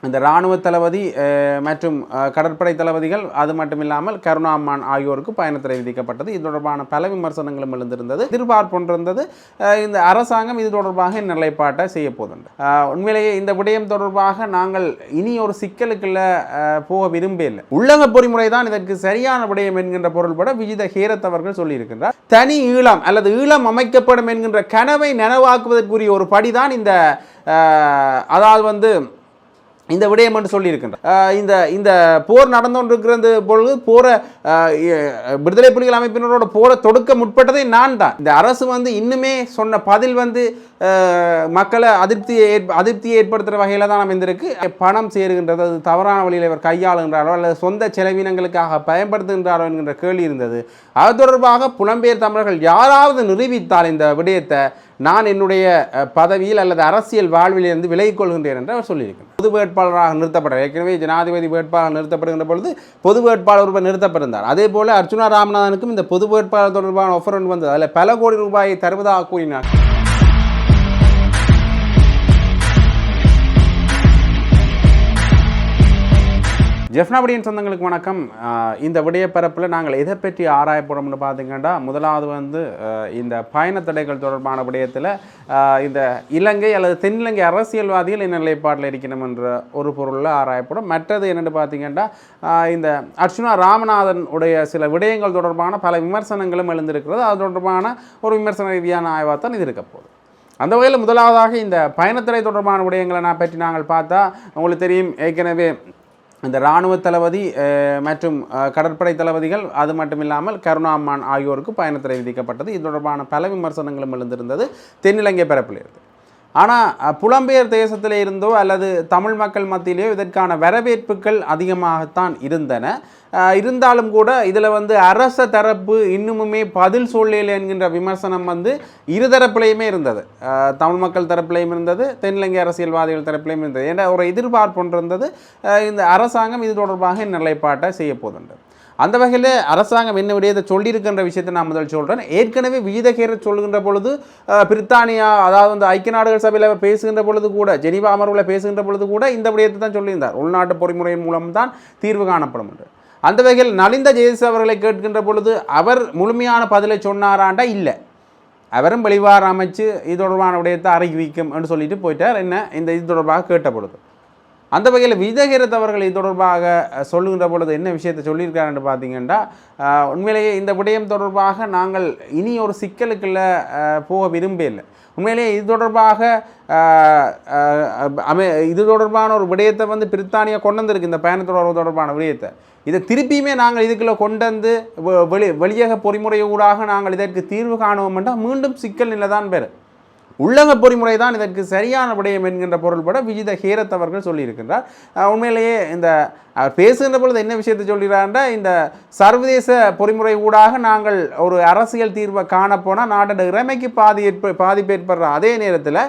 இந்த இராணுவ தளபதி மற்றும் கடற்படை தளபதிகள் அது மட்டும் இல்லாமல் கருணா அம்மான் ஆகியோருக்கு பயணத்தடை விதிக்கப்பட்டது. இது தொடர்பான பல விமர்சனங்களும் எழுந்திருந்தது. எதிர்பார்ப்பொன்றிருந்தது, இந்த அரசாங்கம் இது தொடர்பாக நிலைப்பாட்டை செய்ய போதுண்டு. உண்மையிலேயே இந்த விடயம் தொடர்பாக நாங்கள் இனி ஒரு சிக்கலுக்குள்ள போக விரும்பவில்லை. உள்ளக பொறிமுறை தான் இதற்கு சரியான விடயம் என்கின்ற பொருள்பட விஜித ஹேரத் அவர்கள் சொல்லியிருக்கின்றார். தனி ஈழம் அல்லது ஈழம் அமைக்கப்படும் என்கின்ற கனவை நனவாக்குவதற்குரிய ஒரு படிதான் இந்த அதாவது இந்த விடயம் என்று சொல்லியிருக்கின்றார். இந்த போர் நடந்து கொண்டிருக்கிறது பொழுது போரை விடுதலை புலிகள் அமைப்பினரோட போரை தொடுக்க முற்பட்டதே நான் தான். இந்த அரசு இன்னுமே சொன்ன பதில் மக்களை அதிருப்தியை ஏற்படுத்துகிற வகையில் தான் அமைந்திருக்கு. பணம் சேருகின்றது, அது தவறான வழியில் இவர் கையாளுகின்றாரோ அல்லது சொந்த செலவினங்களுக்காக பயன்படுத்துகின்றாரோ என்கின்ற கேள்வி இருந்தது. அது தொடர்பாக புலம்பெயர் தமிழர்கள் யாராவது நிரூபித்தால் இந்த விடயத்தை நான் என்னுடைய பதவியில் அல்லது அரசியல் வாழ்விலிருந்து விலகிக் கொள்கின்றேன் என்று அவர் சொல்லியிருக்கிறார். பொது வேட்பாளராக நிறுத்தப்பட்டார். ஏற்கனவே ஜனாதிபதி வேட்பாளர் நிறுத்தப்படுகின்ற பொழுது பொது வேட்பாளர் ஒருவர் நிறுத்தப்பட்டிருந்தார். அதே போல அர்ச்சுனா ராமநாதனுக்கும் இந்த பொது வேட்பாளர் தொடர்பான ஆஃபர் ஒன்று வந்தது. அதில் பல கோடி ரூபாயை தருவதாக கூறினார். ஜெஃப்னாபடியின் சொந்தங்களுக்கு வணக்கம். இந்த விடய பரப்பில் நாங்கள் எதை பற்றி ஆராய போகிறோம்னு பார்த்தீங்கன்னா, முதலாவது இந்த பயண தடைகள் தொடர்பான விடயத்தில் இந்த இலங்கை அல்லது தென்னிலங்கை அரசியல்வாதிகள் என்ன நிலைப்பாட்டில் இருக்கணும் என்ற ஒரு பொருளில் ஆராயப்படும். மற்றது என்னென்னு பார்த்தீங்கன்னா, இந்த அர்ச்சுனா ராமநாதன் உடைய சில விடயங்கள் தொடர்பான பல விமர்சனங்களும் எழுந்திருக்கிறது. அது தொடர்பான ஒரு விமர்சன ரீதியான ஆய்வாக தான் இது இருக்க போகுது. அந்த வகையில் முதலாவதாக இந்த பயணத்தடை தொடர்பான விடயங்களை பற்றி நாங்கள் பார்த்தா, உங்களுக்கு தெரியும், ஏற்கனவே இந்த இராணுவ தளபதி மற்றும் கடற்படை தளபதிகள் அது மட்டும் இல்லாமல் கருணா அம்மான் ஆகியோருக்கு பயணத்தடை விதிக்கப்பட்டது. இது தொடர்பான பல விமர்சனங்களும் எழுந்திருந்தது தென்னிலங்கை பரப்பில் இருந்து. ஆனால் புலம்பெயர் தேசத்தில் இருந்தோ அல்லது தமிழ் மக்கள் மத்தியிலேயோ இதற்கான வரவேற்புகள் அதிகமாகத்தான் இருந்தன. இருந்தாலும் கூட இதில் அரச தரப்பு இன்னுமுமே பதில் சொல்லலை என்கின்ற விமர்சனம் இருதரப்பிலையுமே இருந்தது. தமிழ் மக்கள் தரப்பிலையும் இருந்தது, தென்னிலங்கை அரசியல்வாதிகள் தரப்பிலையும் இருந்தது. என்ற ஒரு எதிர்பார்ப்பு ஒன்று இருந்தது. இந்த அரசாங்கம் இது தொடர்பாக நிலைப்பாட்டை செய்ய போதுண்டு. அந்த வகையில் அரசாங்கம் என்ன விடயத்தை சொல்லியிருக்கின்ற விஷயத்தை நான் முதல் சொல்கிறேன். ஏற்கனவே விஜித ஹேரத் சொல்கின்ற பொழுது பிரித்தானியா, அதாவது ஐக்கிய நாடுகள் சபையில் அவர் பேசுகின்ற பொழுது கூட, ஜெனீவா அமர்வில் பேசுகின்ற பொழுது கூட இந்த விடயத்தை தான் சொல்லியிருந்தார். உள்நாட்டு பொறிமுறையின் மூலம்தான் தீர்வு காணப்படும் என்று. அந்த வகையில் நலிந்த ஜெயஸ் அவர்களை கேட்கின்ற பொழுது அவர் முழுமையான பதிலை சொன்னாராண்டா இல்லை. அவரும் வெளிவார அமைச்சு இது தொடர்பான விடயத்தை அறிவிக்கும் என்று சொல்லிட்டு போயிட்டார். என்ன இது தொடர்பாக கேட்ட பொழுது அந்த வகையில் விஜித ஹேரத் அவர்கள் இது தொடர்பாக சொல்லுகின்ற பொழுது என்ன விஷயத்தை சொல்லியிருக்காருன்னு பார்த்தீங்கன்னா, உண்மையிலேயே இந்த விடயம் தொடர்பாக நாங்கள் இனி ஒரு சிக்கலுக்குள்ள போக விரும்பவில்லை. உண்மையிலேயே இது தொடர்பான ஒரு விடயத்தை பிரித்தானியா கொண்டு வந்திருக்கு. இந்த பயணத்தொடர்பு தொடர்பான விடயத்தை இதை திருப்பியுமே நாங்கள் இதுக்குள்ளே கொண்டு வந்து வெளியக பொறிமுறை ஊடாக நாங்கள் இதற்கு தீர்வு காணுவோம் என்றால் மீண்டும் சிக்கல் நிலை தான் பேர். உள்ளக பொறிமுறை தான் இதற்கு சரியான விடயம் என்கின்ற பொருள்பட விஜித ஹேரத் அவர்கள் சொல்லியிருக்கின்றார். உண்மையிலேயே இந்த பேசுகின்ற பொழுது என்ன விஷயத்தை சொல்கிறார்னா, இந்த சர்வதேச பொறிமுறை ஊடாக நாங்கள் ஒரு அரசியல் தீர்வை காணப்போனால் நாட்டோட இறைமைக்கு பாதிப்பு ஏற்படுற அதே நேரத்தில்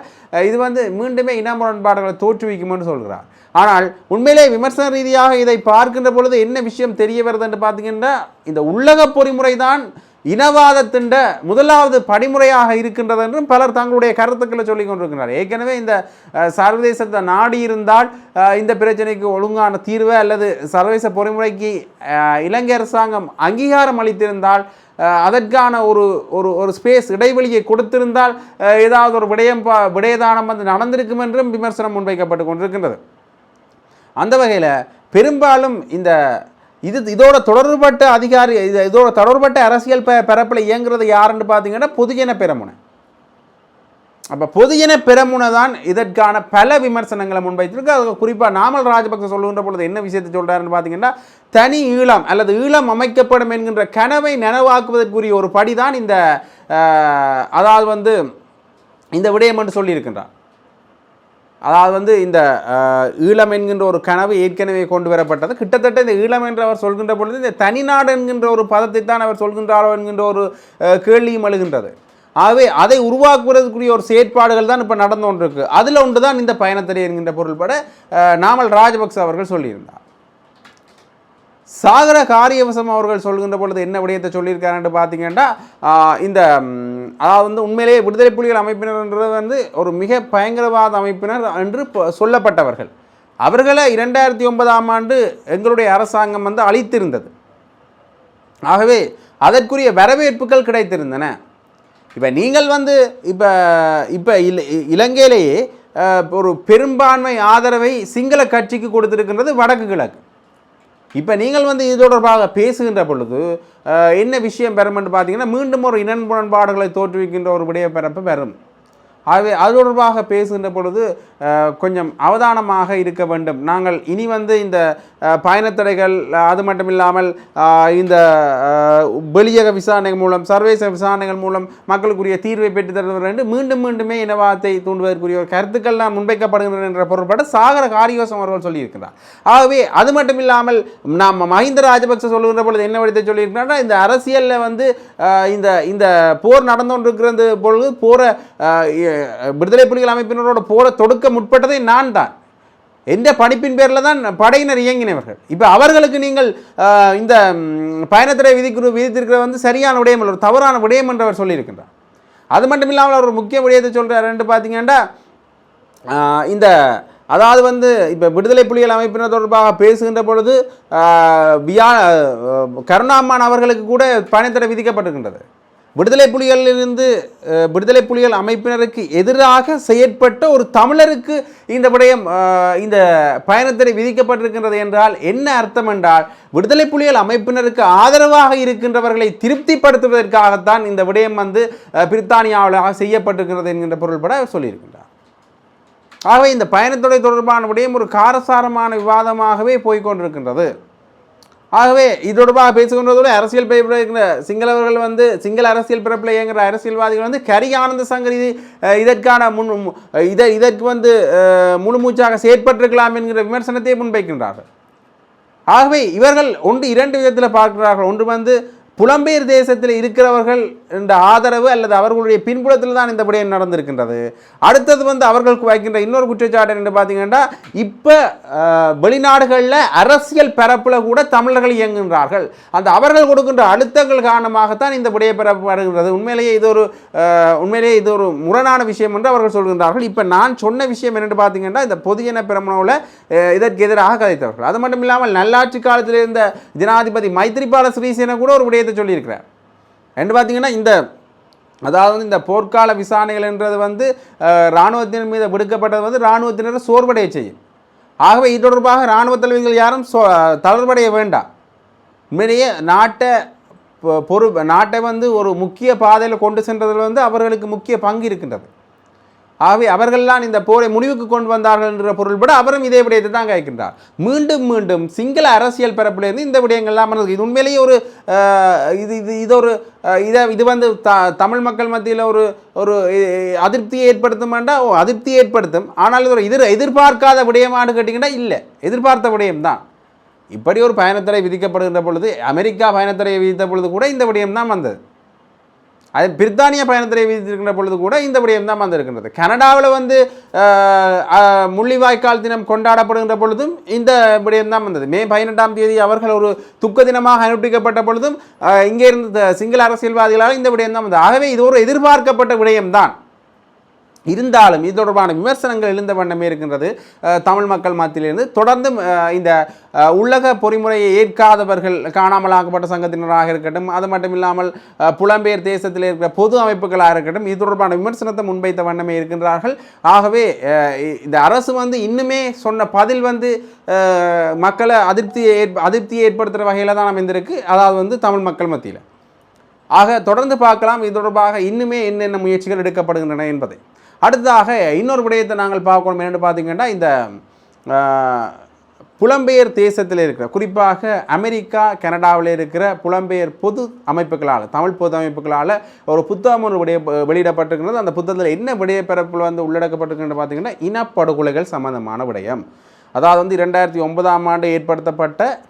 இது மீண்டுமே இன முரண்பாடுகளை தோற்றுவிக்கும்னு சொல்கிறார். ஆனால் உண்மையிலே விமர்சன ரீதியாக இதை பார்க்கின்ற பொழுது என்ன விஷயம் தெரிய வருது என்று பார்த்தீங்கன்னா, இந்த உள்ளக பொறிமுறை தான் இனவாதத்தின் முதலாவது படிமுறையாக இருக்கின்றது என்றும் பலர் தங்களுடைய கருத்துக்களை சொல்லிக் கொண்டிருக்கிறார். ஏற்கனவே இந்த சர்வதேசத்தை நாடி இருந்தால் இந்த பிரச்சனைக்கு ஒழுங்கான தீர்வு அல்லது சர்வதேச பொறிமுறைக்கு இலங்கை அரசாங்கம் அங்கீகாரம் அளித்திருந்தால், அதற்கான ஒரு ஸ்பேஸ் இடைவெளியை கொடுத்திருந்தால் ஏதாவது ஒரு விடயதானம் நடந்திருக்கும் என்றும் விமர்சனம் முன்வைக்கப்பட்டு கொண்டிருக்கின்றது. அந்த வகையில் பெரும்பாலும் இதோட தொடர்பட்ட அதிகாரி, இதோட தொடர்பட்ட அரசியல் பரப்பில் இயங்குறது யாருன்னு பார்த்தீங்கன்னா பொதுஜன பெரமுனை. அப்போ பொதுஜன பெரமுனை தான் இதற்கான பல விமர்சனங்களை முன்வைத்திருக்கு. அது குறிப்பாக நாமல் ராஜபக்ச சொல்லுகின்ற பொழுது என்ன விஷயத்தை சொல்கிறாருன்னு பார்த்தீங்கன்னா, தனி ஈழம் அல்லது ஈழம் அமைக்கப்படும் என்கின்ற கனவை நனவாக்குவதற்குரிய ஒரு படி தான் அதாவது இந்த விடயம் என்று சொல்லியிருக்கின்றார். அதாவது இந்த ஈழம் என்கின்ற ஒரு கனவு ஏற்கனவே கொண்டு வரப்பட்டது. கிட்டத்தட்ட இந்த ஈழம் என்று அவர் சொல்கின்ற பொழுது இந்த தனிநாடு என்கின்ற ஒரு பதத்தை தான் அவர் சொல்கின்றாரோ என்கின்ற ஒரு கேள்வியும் எழுகின்றது. ஆகவே அதை உருவாக்குவதற்குரிய ஒரு செயற்பாடுகள் தான் இப்போ நடந்து கொண்டிருக்கு. அதில் ஒன்று தான் இந்த பயணத்தடை என்கின்ற பொருள்பட நாமல் ராஜபக்ச அவர்கள் சொல்லியிருந்தார். சாகர காரியவசம் அவர்கள் சொல்கின்ற பொழுது என்ன விடயத்தை சொல்லியிருக்காருன்னு பார்த்தீங்கன்னா, இந்த அதாவது உண்மையிலேயே விடுதலை புலிகள் அமைப்பினர் என்றது ஒரு மிக பயங்கரவாத அமைப்பினர் என்று சொல்லப்பட்டவர்கள். அவர்களை 2009ஆம் ஆண்டு எங்களுடைய அரசாங்கம் வந்து அளித்திருந்தது. ஆகவே அதற்குரிய வரவேற்புகள் கிடைத்திருந்தன. இப்போ நீங்கள் வந்து இப்போ இலங்கையிலேயே ஒரு பெரும்பான்மை ஆதரவை சிங்கள கட்சிக்கு கொடுத்திருக்கின்றது வடக்கு கிழக்கு. இப்போ நீங்கள் வந்து இது தொடர்பாக பேசுகின்ற பொழுது என்ன விஷயம் பெறும் என்று பார்த்தீங்கன்னா, மீண்டும் ஒரு இன முரண்பாடுகளை தோற்றுவிக்கின்ற ஒரு விடய பிறப்பு பெறும். ஆகவே அது தொடர்பாக பேசுகின்ற பொழுது கொஞ்சம் அவதானமாக இருக்க வேண்டும். நாங்கள் இனி வந்து இந்த பயணத்தடைகள், அது மட்டும் இல்லாமல் இந்த வெளியக விசாரணைகள் மூலம், சர்வதேச விசாரணைகள் மூலம் மக்களுக்குரிய தீர்வை பெற்று தருவது என்று மீண்டுமே இனவாதத்தை தூண்டுவதற்குரிய ஒரு கருத்துக்கள்லாம் முன்வைக்கப்படுகின்றன என்ற பொருள்பட சாகர காரியோசம் அவர்கள் சொல்லியிருக்கிறார். ஆகவே அது மட்டும் இல்லாமல் நாம் மஹிந்த ராஜபக்ச சொல்லுகின்ற பொழுது என்ன விடத்தை சொல்லியிருக்கிறார், இந்த அரசியலில் வந்து இந்த போர் நடந்து கொண்டிருக்கிறது பொழுது போரை விடுதலை புலிகள் அமைப்பினரோட போரை தொடுக்க முற்பட்டதை நான் தான், எந்த பணிப்பின் பேரில் தான் படையினர் இயங்கினவர்கள். இப்போ அவர்களுக்கு நீங்கள் இந்த பயணத்திரை விதித்திருக்கிற வந்து சரியான விடயம் இல்லை, ஒரு தவறான விடயம் என்று அவர் சொல்லியிருக்கின்றார். அது மட்டும் இல்லாமல் அவர் ஒரு முக்கிய விடயத்தை சொல்கிறார் பார்த்தீங்கன்னா, இந்த அதாவது வந்து இப்போ விடுதலை புலிகள் அமைப்பினர் தொடர்பாக பேசுகின்ற பொழுது கருணாம்மான் அவர்களுக்கு கூட பயணத்திரை விதிக்கப்பட்டிருக்கின்றது. விடுதலை புலிகள் அமைப்பினருக்கு எதிராக செயற்பட்ட ஒரு தமிழருக்கு இந்த விடயம் இந்த பயணத்திரை விதிக்கப்பட்டிருக்கின்றது என்றால் என்ன அர்த்தம் என்றால், விடுதலை புலிகள் அமைப்பினருக்கு ஆதரவாக இருக்கின்றவர்களை திருப்திப்படுத்துவதற்காகத்தான் இந்த விடயம் வந்து பிரித்தானியாவில் செய்யப்பட்டிருக்கிறது என்கின்ற பொருள்பட சொல்லியிருக்கின்றார். ஆகவே இந்த பயணத்துறை தொடர்பான விடயம் ஒரு காரசாரமான விவாதமாகவே போய்கொண்டிருக்கின்றது. ஆகவே இது தொடர்பாக பேசுகின்றதோடு அரசியல் பிறப்பில் சிங்களவர்கள் வந்து சிங்கள அரசியல் பிறப்பில் இயங்குகிற அரசியல்வாதிகள் வந்து கரி ஆனந்த சங்கர் இதற்கான இதற்கு வந்து முழுமூச்சாக செயற்பட்டிருக்கலாம் என்கிற விமர்சனத்தை முன்வைக்கின்றார்கள். ஆகவே இவர்கள் இரண்டு விதத்தில் பார்க்கிறார்கள். ஒன்று வந்து புலம்பெயர் தேசத்தில் இருக்கிறவர்கள் என்ற ஆதரவு அல்லது அவர்களுடைய பின்புலத்தில் தான் இந்த விடயம் நடந்திருக்கின்றது. அடுத்தது வந்து அவர்களுக்கு வைக்கின்ற இன்னொரு குற்றச்சாட்டு என்று பார்த்தீங்கன்னா, இப்போ வெளிநாடுகளில் அரசியல் பரப்பில் கூட தமிழர்கள் இயங்குகின்றார்கள், அந்த அவர்கள் கொடுக்கின்ற அழுத்தங்கள் காரணமாகத்தான் இந்த விடய பரப்பு வருகின்றது. உண்மையிலேயே இது ஒரு முரணான விஷயம் என்று அவர்கள் சொல்கின்றார்கள். இப்போ நான் சொன்ன விஷயம் என்னென்று பார்த்தீங்கன்னா, இந்த பொதுஜன பெரமுனவில் இதற்கு எதிராக கதைத்தவர்கள். அது மட்டும் இல்லாமல் நல்லாட்சி காலத்தில் இருந்த ஜனாதிபதி மைத்ரிபால சிறிசேன கூட ஒரு விடயத்தை சொல்லியிருக்கிறார். என்று பார்த்தீங்கன்னா, இந்த போர்க்கால விசாரணைகள் என்றது வந்து இராணுவத்தின் மீது விடுக்கப்பட்டது வந்து இராணுவத்தினரை சோர்வடைய செய்யும். ஆகவே இது தொடர்பாக இராணுவ தலைவர்கள் யாரும் தளர்வடைய வேண்டாம். உண்மையிலேயே நாட்டை வந்து ஒரு முக்கிய பாதையில் கொண்டு சென்றதில் வந்து அவர்களுக்கு முக்கிய பங்கு இருக்கின்றது. ஆகவே அவர்கள்லாம் இந்த போரை முடிவுக்கு கொண்டு வந்தார்கள் என்ற பொருள்பட அவரும் இதே விடயத்தை தான் கேட்கின்றார். மீண்டும் சிங்கள அரசியல் பரப்பிலிருந்து இந்த விடயங்கள்லாம் இது உண்மையிலேயே ஒரு இது வந்து தமிழ் மக்கள் மத்தியில் ஒரு அதிருப்தியை ஏற்படுத்தும். ஆனால் இது ஒரு எதிர்பார்க்காத விடயமானு கேட்டிங்கன்னா இல்லை, எதிர்பார்த்த விடயம்தான். இப்படி ஒரு பயணத்தடை விதிக்கப்படுகின்ற பொழுது, அமெரிக்கா பயணத்தடை விதித்த பொழுது கூட இந்த விடயம் தான் வந்தது. அது பிரித்தானிய பயணத்திரை விதித்திருக்கின்ற பொழுது கூட இந்த விடயம் தான் வந்திருக்கின்றது. கனடாவில் வந்து முள்ளிவாய்க்கால் தினம் கொண்டாடப்படுகின்ற பொழுதும் இந்த விடயம் தான் வந்தது. மே 18ஆம் தேதி அவர்கள் ஒரு துக்க தினமாக அனுஷ்டிக்கப்பட்ட பொழுதும் இங்கே இருந்த சிங்கள அரசியல்வாதிகளால் இந்த விடயம் தான் வந்தது. ஆகவே இது ஒரு எதிர்பார்க்கப்பட்ட விடயம்தான். இருந்தாலும் இது தொடர்பான விமர்சனங்கள் எழுந்த வண்ணமே இருக்கின்றது தமிழ் மக்கள் மத்தியிலிருந்து. தொடர்ந்து இந்த உள்ளக பொறிமுறையை ஏற்காதவர்கள், காணாமலாக்கப்பட்ட சங்கத்தினராக இருக்கட்டும், அது மட்டும் இல்லாமல் புலம்பெயர் தேசத்தில் இருக்கிற பொது அமைப்புகளாக இருக்கட்டும், இது தொடர்பான விமர்சனத்தை முன்வைத்த வண்ணமே இருக்கின்றார்கள். ஆகவே இந்த அரசு வந்து இன்னுமே சொன்ன பதில் வந்து மக்களை அதிருப்தியை ஏற்படுத்துகிற வகையில் தான் அமைந்திருக்கு, அதாவது வந்து தமிழ் மக்கள் மத்தியில். ஆக தொடர்ந்து பார்க்கலாம் இது தொடர்பாக இன்னுமே என்னென்ன முயற்சிகள் எடுக்கப்படுகின்றன என்பதை. அடுத்ததாக இன்னொரு விடயத்தை நாங்கள் பார்க்கணும். என்னென்னு பார்த்தீங்கன்னா, இந்த புலம்பெயர் தேசத்தில் இருக்கிற, குறிப்பாக அமெரிக்கா கனடாவில் இருக்கிற புலம்பெயர் பொது அமைப்புகளால், தமிழ் பொது அமைப்புகளால் ஒரு புத்தகம் ஒன்று வெளியிடப்பட்டிருக்கிறது. அந்த புத்தகத்தில் என்ன விடயப்பரப்பில் வந்து உள்ளடக்கப்பட்டிருக்குன்னு பார்த்தீங்கன்னா, இனப்படுகொலைகள் சம்பந்தமான விடயம். அதாவது வந்து 2009ஆம் ஆண்டு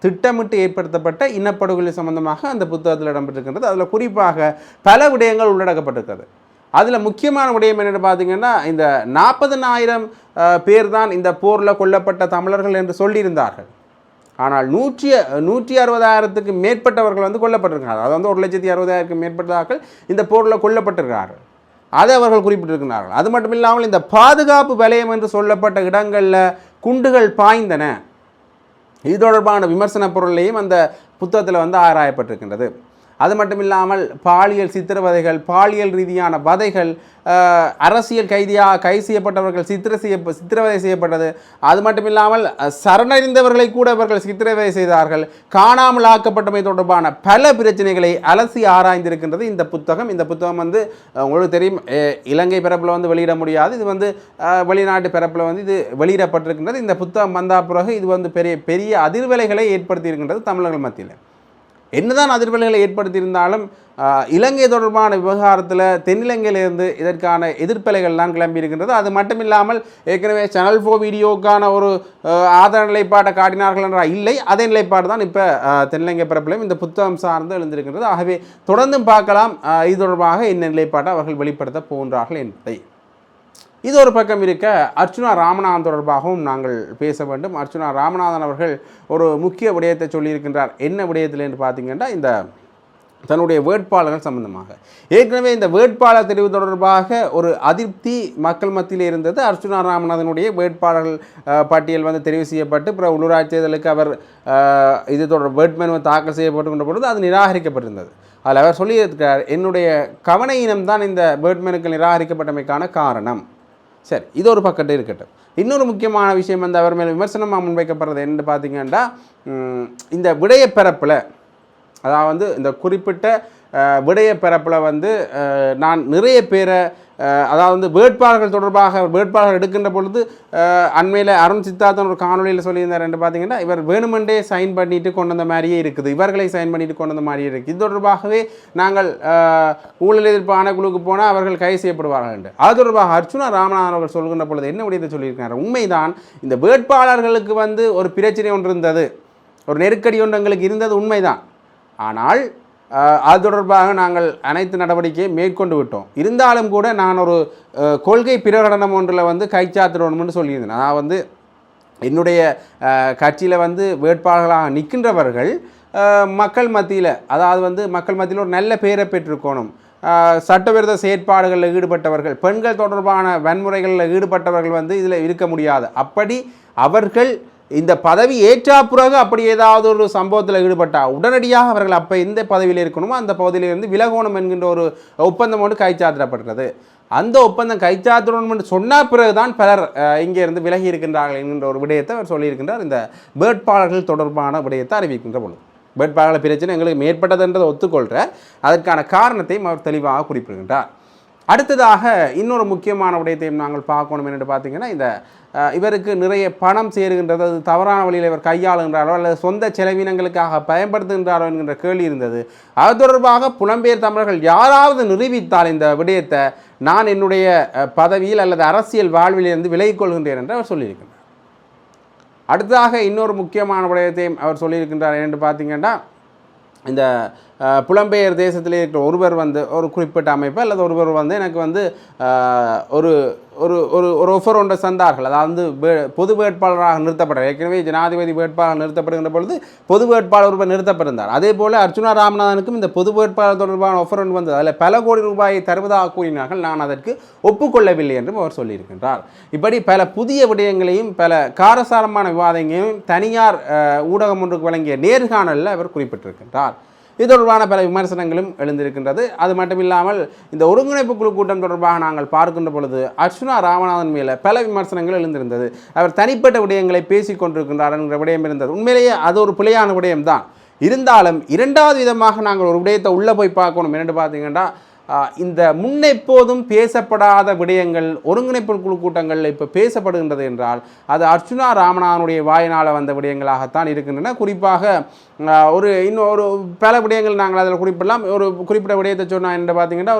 திட்டமிட்டு ஏற்படுத்தப்பட்ட இனப்படுகொலை சம்பந்தமாக அந்த புத்தகத்தில் இடம்பெற்றிருக்கின்றது. அதில் குறிப்பாக பல விடயங்கள் உள்ளடக்கப்பட்டிருக்கிறது. அதில் முக்கியமான விடயம் என்னென்னு பார்த்தீங்கன்னா, இந்த 40,000 பேர் தான் இந்த போரில் கொல்லப்பட்ட தமிழர்கள் என்று சொல்லியிருந்தார்கள். ஆனால் 160,000க்கு மேற்பட்டவர்கள் வந்து கொல்லப்பட்டிருக்கிறார்கள். அதாவது வந்து 1,60,000க்கு மேற்பட்டவர்கள் இந்த போரில் கொல்லப்பட்டிருக்கிறார்கள். அதை அவர்கள் குறிப்பிட்டிருக்கிறார்கள். அது மட்டும் இல்லாமல் இந்த பாதுகாப்பு வலயம் என்று சொல்லப்பட்ட இடங்களில் குண்டுகள் பாய்ந்தன. இது தொடர்பான விமர்சன பொருளையும் அந்த புத்தகத்தில் வந்து ஆராயப்பட்டிருக்கின்றது. அது மட்டும் இல்லாமல் பாலியல் சித்திரவதைகள், பாலியல் ரீதியான வதைகள், அரசியல் கைது செய்யப்பட்டவர்கள் சித்திரவதை செய்யப்பட்டது. அது மட்டும் இல்லாமல் சரணடைந்தவர்களை கூட அவர்கள் சித்திரவதை செய்தார்கள். காணாமல் ஆக்கப்பட்டமை தொடர்பான பல பிரச்சனைகளை அலசி ஆராய்ந்திருக்கின்றது இந்த புத்தகம். இந்த புத்தகம் வந்து உங்களுக்கு தெரியும், இலங்கை பிறப்பில் வந்து வெளியிட முடியாது. இது வந்து வெளிநாட்டு பிறப்பில் வந்து இது வெளியிடப்பட்டிருக்கின்றது. இந்த புத்தகம் வந்த பிறகு இது வந்து பெரிய பெரிய அதிர்வலைகளை ஏற்படுத்தி இருக்கின்றது தமிழர்கள் மத்தியில். என்னதான் அதிர்வலைகளை ஏற்படுத்தியிருந்தாலும் இலங்கை தொடர்பான விவகாரத்தில் தென்னிலங்கையிலிருந்து இதற்கான எதிர்ப்பலைகள்லாம் கிளம்பி இருக்கின்றது. அது மட்டும் இல்லாமல் ஏற்கனவே சேனல் 4 வீடியோக்கான ஒரு ஆதார நிலைப்பாட்டை காட்டினார்கள் என்றால் இல்லை, அதே நிலைப்பாடு தான் இப்போ தென்னிலங்கை பரப்பிலும் இந்த புத்தகம் சார்ந்து எழுந்திருக்கின்றது. ஆகவே தொடர்ந்தும் பார்க்கலாம் இது தொடர்பாக என்ன நிலைப்பாட்டை அவர்கள் வெளிப்படுத்த போகின்றார்கள் என்பதை. இது ஒரு பக்கம் இருக்க, அர்ச்சுனா ராமநாதன் தொடர்பாகவும் நாங்கள் பேச வேண்டும். அர்ச்சுனா ராமநாதன் அவர்கள் ஒரு முக்கிய விடயத்தை சொல்லியிருக்கின்றார். என்ன விடயத்தில் என்று பார்த்தீங்கன்னா, இந்த தன்னுடைய வேட்பாளர்கள் சம்பந்தமாக ஏற்கனவே இந்த வேட்பாளர் தெரிவு தொடர்பாக ஒரு அதிருப்தி மக்கள் மத்தியில் இருந்தது. அர்ச்சுனா ராமநாதனுடைய வேட்பாளர்கள் பட்டியல் வந்து தெரிவு செய்யப்பட்டு பிற உள்ளூராட்சி தேர்தலுக்கு அவர் இது தொடர் வேட்புமனு தாக்கல் செய்யப்பட்டுகின்ற பொழுது அது நிராகரிக்கப்பட்டிருந்தது. அதில் அவர் சொல்லியிருக்கிறார், என்னுடைய கவன இனம்தான் இந்த வேட்புமனுக்கள் நிராகரிக்கப்பட்டமைக்கான காரணம். சரி, இது ஒரு பக்கத்து இருக்கட்டும். இன்னொரு முக்கியமான விஷயம் வந்து அவர் மேலே விமர்சனமாக முன்வைக்கப்படுறது என்னென்னு பார்த்தீங்கன்னா, இந்த விடயப்பரப்பில், அதாவது இந்த குறிப்பிட்ட விடயப்பரப்பில் வந்து நான் நிறைய பேரை, அதாவது வேட்பாளர்கள் தொடர்பாக வேட்பாளர்கள் எடுக்கின்ற பொழுது அண்மையில் அருண் சித்தார்த்தன் ஒரு காணொலியில் சொல்லியிருந்தார் என்று பார்த்தீங்கன்னா, இவர் வேணுமெண்டே சைன் பண்ணிட்டு கொண்டு வந்த மாதிரியே இருக்குது, இவர்களை சைன் பண்ணிட்டு கொண்டு வந்த மாதிரியே இருக்குது. இது தொடர்பாகவே நாங்கள் ஊழல் எதிர்ப்பு ஆணைக்குழுக்கு போனால் அவர்கள் கைது செய்யப்படுவார்கள் என்று. அது தொடர்பாக அர்ச்சுனா ராமநாதன் அவர்கள் சொல்கின்ற பொழுது என்ன விடயத்தை சொல்லியிருக்கிறார், உண்மைதான் இந்த வேட்பாளர்களுக்கு வந்து ஒரு பிரச்சனை ஒன்று இருந்தது, ஒரு நெருக்கடி ஒன்று எங்களுக்கு இருந்தது உண்மைதான். ஆனால் அது தொடர்பாக நாங்கள் அனைத்து நடவடிக்கையை மேற்கொண்டு விட்டோம். இருந்தாலும் கூட நான் ஒரு கொள்கை பிரகடனம் ஒன்றில் வந்து கைச்சாத்திடணும்னு சொல்லியிருந்தேன். நான் வந்து என்னுடைய கட்சியில் வந்து வேட்பாளர்களாக நிற்கின்றவர்கள் மக்கள் மத்தியில், அதாவது வந்து மக்கள் மத்தியில் ஒரு நல்ல பெயரை பெற்றிருக்கணும், சட்டவிரோத செயற்பாடுகளில் ஈடுபட்டவர்கள், பெண்கள் தொடர்பான வன்முறைகளில் ஈடுபட்டவர்கள் வந்து இதில் இருக்க முடியாது. அப்படி அவர்கள் இந்த பதவி ஏற்றா பிறகு அப்படி ஏதாவது ஒரு சம்பவத்தில் ஈடுபட்டால் உடனடியாக அவர்கள் அப்போ எந்த பதவியில் இருக்கணுமோ அந்த பகுதியிலிருந்து விலகணும் என்கின்ற ஒரு ஒப்பந்தம் ஒன்று கைச்சாத்திடப்பட்டது. அந்த ஒப்பந்தம் கைச்சாத்திடணும் என்று சொன்ன பிறகுதான் பலர் இங்கே இருந்து விலகி இருக்கின்றார்கள் என்கின்ற ஒரு விடயத்தை அவர் சொல்லியிருக்கின்றார். இந்த வேட்பாளர்கள் தொடர்பான விடயத்தை அறிவிக்கின்ற பொழுது வேட்பாளர் பிரச்சனை எங்களுக்கு மேற்பட்டதுன்றதை ஒத்துக்கொள்கிறார். அதற்கான காரணத்தையும் அவர் தெளிவாக குறிப்பிடுகின்றார். அடுத்ததாக இன்னொரு முக்கியமான விடயத்தையும் நாங்கள் பார்க்கணும் என்று பார்த்தீங்கன்னா, இந்த இவருக்கு நிறைய பணம் சேருகின்றது, அது தவறான வழியில் இவர் கையாளுகின்றாரோ அல்லது சொந்த செலவினங்களுக்காக பயன்படுத்துகின்றாரோ என்கின்ற கேள்வி இருந்தது. அது தொடர்பாக புலம்பெயர் தமிழர்கள் யாராவது நிரூபித்தால் இந்த விடயத்தை நான் என்னுடைய பதவியில் அல்லது அரசியல் வாழ்விலிருந்து விலகிக் கொள்கின்றேன் என்று அவர் சொல்லியிருக்கின்றார். அடுத்ததாக இன்னொரு முக்கியமான விடயத்தையும் அவர் சொல்லியிருக்கின்றார் என்று பார்த்தீங்கன்னா, இந்த புலம்பெயர் தேசத்தில் இருக்கிற ஒருவர் வந்து ஒரு குறிப்பிட்ட அமைப்பு அல்லது ஒருவர் வந்து எனக்கு வந்து ஒரு ஒரு ஒரு ஒஃபர் ஒன்றை சந்தார்கள், அதாவது பொது வேட்பாளராக நிறுத்தப்பட்டார். ஏற்கனவே ஜனாதிபதி வேட்பாளர் நிறுத்தப்படுகின்ற பொழுது பொது வேட்பாளர் ஒருவர் நிறுத்தப்பட்டிருந்தார். அதே போல் அர்ச்சுனா ராமநாதனுக்கும் இந்த பொது வேட்பாளர் தொடர்பான ஒஃபர் ஒன்று வந்தது. அதில் பல கோடி ரூபாயை தருவதாக கூறினார்கள். நான் அதற்கு ஒப்புக்கொள்ளவில்லை என்றும் அவர் சொல்லியிருக்கின்றார். இப்படி பல புதிய விடயங்களையும் பல காரசாரமான விவாதங்களையும் தனியார் ஊடகம் ஒன்றுக்கு வழங்கிய நேர்காணலில் அவர் குறிப்பிட்டிருக்கின்றார். இது தொடர்பான பல விமர்சனங்களும் எழுந்திருக்கின்றது. அது மட்டும் இல்லாமல் இந்த ஒருங்கிணைப்பு குழு கூட்டம் தொடர்பாக நாங்கள் பார்க்கின்ற பொழுது அர்ச்சுனா ராமநாதன் மேலே பல விமர்சனங்கள் எழுந்திருந்தது. அவர் தனிப்பட்ட விடயங்களை பேசிக் கொண்டிருக்கின்றார் என்கிற விடயம் இருந்தது. உண்மையிலேயே அது ஒரு பிழையான விடயம்தான். இருந்தாலும் இரண்டாவது விதமாக நாங்கள் ஒரு விடயத்தை உள்ளே போய் பார்க்கணும். என்னென்னு பார்த்தீங்கன்னா, இந்த முன்னெப்போதும் பேசப்படாத விடயங்கள் ஒருங்கிணைப்பு குழு கூட்டங்களில் இப்போ பேசப்படுகின்றது என்றால் அது அர்ச்சுனா ராமநாதனுடைய வாயினால் வந்த விடயங்களாகத்தான் இருக்கின்றன. குறிப்பாக இன்னொரு பல விடயங்கள் நாங்கள் அதில் குறிப்பிடலாம். ஒரு குறிப்பிட்ட விடயத்தை சொன்னால் என்று பார்த்தீங்கன்னா,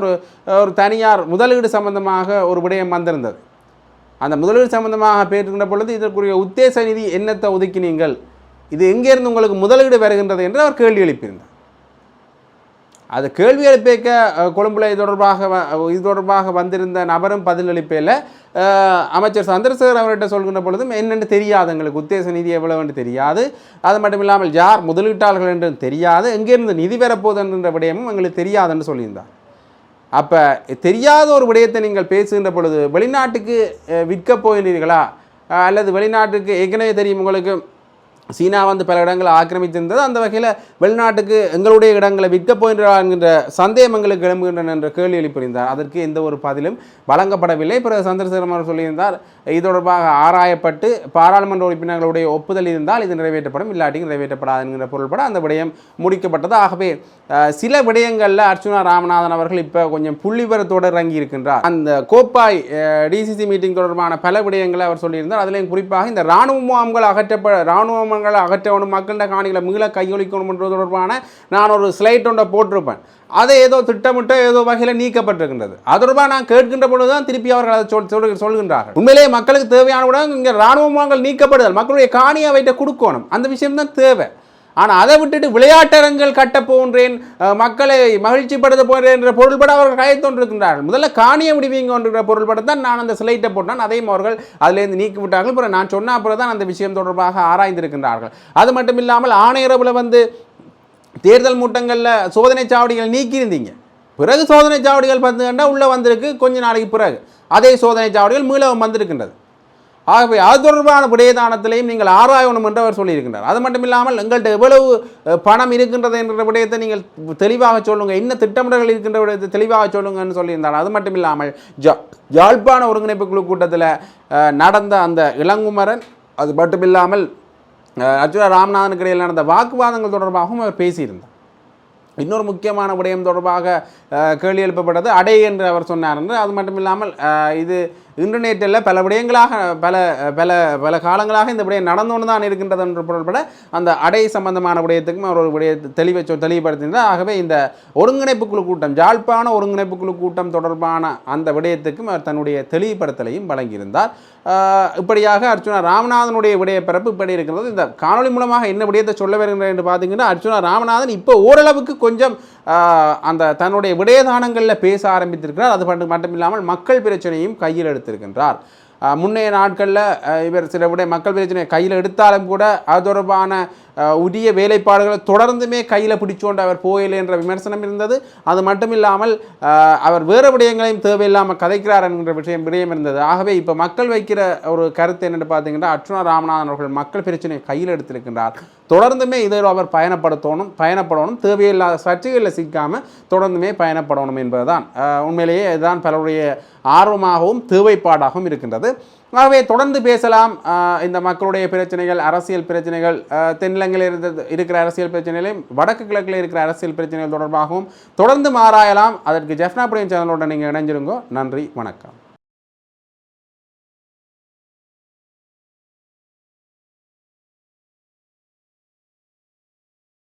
ஒரு தனியார் முதலீடு சம்பந்தமாக ஒரு விடயம் வந்திருந்தது. அந்த முதலீடு சம்பந்தமாக பேசுகின்ற பொழுது இதற்குரிய உத்தேச நிதி என்னத்தை ஒதுக்கினீங்கள், இது எங்கேருந்து உங்களுக்கு முதலீடு வருகின்றது என்று அவர் கேள்வி எழுப்பியிருந்தார். அது கேள்வி எழுப்பிக்க கொழும்புல இது தொடர்பாக வந்திருந்த நபரும் பதிலளிப்பையில் அமைச்சர் சந்திரசேகர் அவர்கிட்ட சொல்கின்ற பொழுதும் என்னென்று தெரியாது, எங்களுக்கு உத்தேச நிதி எவ்வளவு என்று தெரியாது, அது மட்டும் இல்லாமல் யார் முதலீட்டாளர்கள் என்று தெரியாது, எங்கேருந்து நிதி பெறப்போகுது என்ற விடயமும் எங்களுக்கு தெரியாதுன்னு சொல்லியிருந்தார். அப்போ தெரியாத ஒரு விடயத்தை நீங்கள் பேசுகின்ற பொழுது வெளிநாட்டுக்கு விற்கப் போகிறீர்களா அல்லது வெளிநாட்டுக்கு ஏற்கனவே தெரியும் உங்களுக்கு சீனா வந்து பல இடங்களை ஆக்கிரமித்திருந்தது. அந்த வகையில் வெளிநாட்டுக்கு எங்களுடைய இடங்களை விற்கப் போகின்றார் என்கின்ற சந்தேகம் எங்களுக்கு எழும்புகின்றன என்ற கேள்வி எழுப்பியிருந்தார். அதற்கு எந்த ஒரு பதிலும் வழங்கப்படவில்லை. பிறகு சந்திரசேகரன் அவர் சொல்லியிருந்தார், இது தொடர்பாக ஆராயப்பட்டு பாராளுமன்ற உறுப்பினர்களுடைய ஒப்புதல் இருந்தால் இது நிறைவேற்றப்படும், இல்லாட்டி நிறைவேற்றப்படாது என்கிற பொருள்பட அந்த விடயம் முடிக்கப்பட்டது. ஆகவே சில விடயங்களில் அர்ச்சுனா ராமநாதன் அவர்கள் இப்போ கொஞ்சம் புள்ளிவரத்தோடு இறங்கி இருக்கின்றார். அந்த கோப்பாய் டிசிசி மீட்டிங் தொடர்பான பல விடயங்களை அவர் சொல்லியிருந்தார். அதிலையும் குறிப்பாக இந்த இராணுவ முகாம்கள் அகற்றணும், மக்களிட காணிகளை மீள கையொழிக்கணும் என்பது தொடர்பான நான் ஒரு ஸ்லைட் ஒன்றை போட்டிருப்பேன். அதை ஏதோ திட்டமிட்ட ஏதோ வகையில் நீக்கப்பட்டிருக்கின்றது. அது தொடர்பாக நான் கேட்கின்ற பொழுதுதான் திருப்பி அவர்கள் அதை சொல்கின்றார்கள். உண்மையிலேயே மக்களுக்கு தேவையான கூட இங்கே இராணுவ முகாம்கள் நீக்கப்படுதல், மக்களுடைய காணியை வைட்ட கொடுக்கணும், அந்த விஷயம் தான் தேவை. ஆனால் அதை விட்டுட்டு விளையாட்டரங்கள் கட்ட போன்றேன், மக்களை மகிழ்ச்சிப்படுத்த போன்றேன் என்ற பொருள்பட அவர்கள் கைத்தொண்டிருக்கின்றார்கள். முதல்ல காணியை விடுவீங்க என்ற பொருள்பட தான் நான் அந்த ஸ்லைட்டை போட்டான். அதையும் அவர்கள் அதிலிருந்து நீக்கிவிட்டார்கள். அப்புறம் நான் சொன்ன அப்புறம் தான் அந்த விஷயம் தொடர்பாக ஆராய்ந்திருக்கின்றார்கள். அது மட்டும் இல்லாமல் ஆணையரவில் வந்து தேர்தல் மூட்டங்களில் சோதனை சாவடிகள் நீக்கியிருந்தீங்க. பிறகு சோதனை சாவடிகள் பார்த்துக்கிட்டா உள்ளே வந்திருக்கு. கொஞ்ச நாளைக்கு பிறகு அதே சோதனை சாவடிகள் மீளவும் வந்திருக்கின்றது. ஆகவே அது தொடர்பான விடயதானத்திலையும் நீங்கள் ஆராயணும் என்று அவர் சொல்லியிருக்கின்றார். அது மட்டும் இல்லாமல் எங்கள்கிட்ட எவ்வளவு பணம் இருக்கின்றது என்ற விடயத்தை நீங்கள் தெளிவாக சொல்லுங்கள், இன்னும் திட்டமிடல்கள் இருக்கின்ற விடயத்தை தெளிவாக சொல்லுங்கன்னு சொல்லியிருந்தார். அது மட்டும் இல்லாமல் யாழ்ப்பாண ஒருங்கிணைப்பு குழு கூட்டத்தில் நடந்த அந்த இளங்குமரன், அது மட்டும் இல்லாமல் அர்ச்சுனா ராமநாதனுக்கு இடையில் நடந்த வாக்குவாதங்கள் தொடர்பாகவும் அவர் பேசியிருந்தார். இன்னொரு முக்கியமான விடயம் தொடர்பாக கேள்வி எழுப்பப்பட்டது அடை என்று அவர் சொன்னார் என்று. அது மட்டும் இல்லாமல் இது இன்டர்நெட்டில் பல விடயங்களாக பல பல பல காலங்களாக இந்த விடயம் நடந்து தான் இருக்கின்றது என்று பொருள்பட அந்த அடை சம்பந்தமான விடயத்துக்கும் அவர் ஒரு விடயத்தை தெளிவுபடுத்தினார். ஆகவே இந்த ஒருங்கிணைப்பு குழு கூட்டம், யாழ்ப்பாண ஒருங்கிணைப்பு குழு கூட்டம் தொடர்பான அந்த விடயத்துக்கும் அவர் தன்னுடைய தெளிவுபடுத்தலையும் வழங்கியிருந்தார். இப்படியாக அர்ச்சுனா ராமநாதனுடைய விடயப்பிறப்பு இப்படி இருக்கிறது. இந்த காணொலி மூலமாக என்ன விடயத்தை சொல்ல வருகின்றேன் என்று பார்த்தீங்கன்னா, அர்ச்சுனா ராமநாதன் இப்போ ஓரளவுக்கு கொஞ்சம் அந்த தன்னுடைய விடயதானங்களில் பேச ஆரம்பித்திருக்கிறார். அது மட்டும் இல்லாமல் மக்கள் பிரச்சனையும் கையில் எடுத்திருக்கின்றார். முன்னைய நாட்களில் இவர் சில மக்கள் பிரச்சனையை கையில் எடுத்தாலும் கூட அது தொடர்பான உரிய வேலைப்பாடுகளை தொடர்ந்துமே கையில் பிடிச்சோண்டு அவர் போயில்லை என்ற விமர்சனம் இருந்தது. அது மட்டும் இல்லாமல் அவர் வேறு விடயங்களையும் தேவையில்லாமல் கதைக்கிறார் என்கிற விடயம் இருந்தது. ஆகவே இப்போ மக்கள் வைக்கிற ஒரு கருத்து என்னென்னு பார்த்தீங்கன்னா, அர்ச்சுனா ராமநாதன் அவர்கள் மக்கள் பிரச்சனையை கையில் எடுத்திருக்கின்றார். தொடர்ந்துமே இதில் அவர் பயணப்படணும், தேவையில்லாத சர்ச்சைகளில் சிக்காமல் தொடர்ந்துமே பயணப்படணும் என்பதுதான் உண்மையிலேயே இதுதான் பலருடைய ஆர்வமாகவும் தேவைப்பாடாகவும் இருக்கின்றது. ஆகவே தொடர்ந்து பேசலாம். இந்த மக்களுடைய பிரச்சனைகள், அரசியல் பிரச்சனைகள், தென்னிலங்கையில் இருக்கிற அரசியல் பிரச்சனைகளையும் வடக்கு கிழக்கில் இருக்கிற அரசியல் பிரச்சனைகள் தொடர்பாகவும் தொடர்ந்து ஆராயலாம். அதற்கு ஜெஃப்னா புடியன் சேனலோட நீங்கள் இணைஞ்சிருங்கோ. நன்றி, வணக்கம்.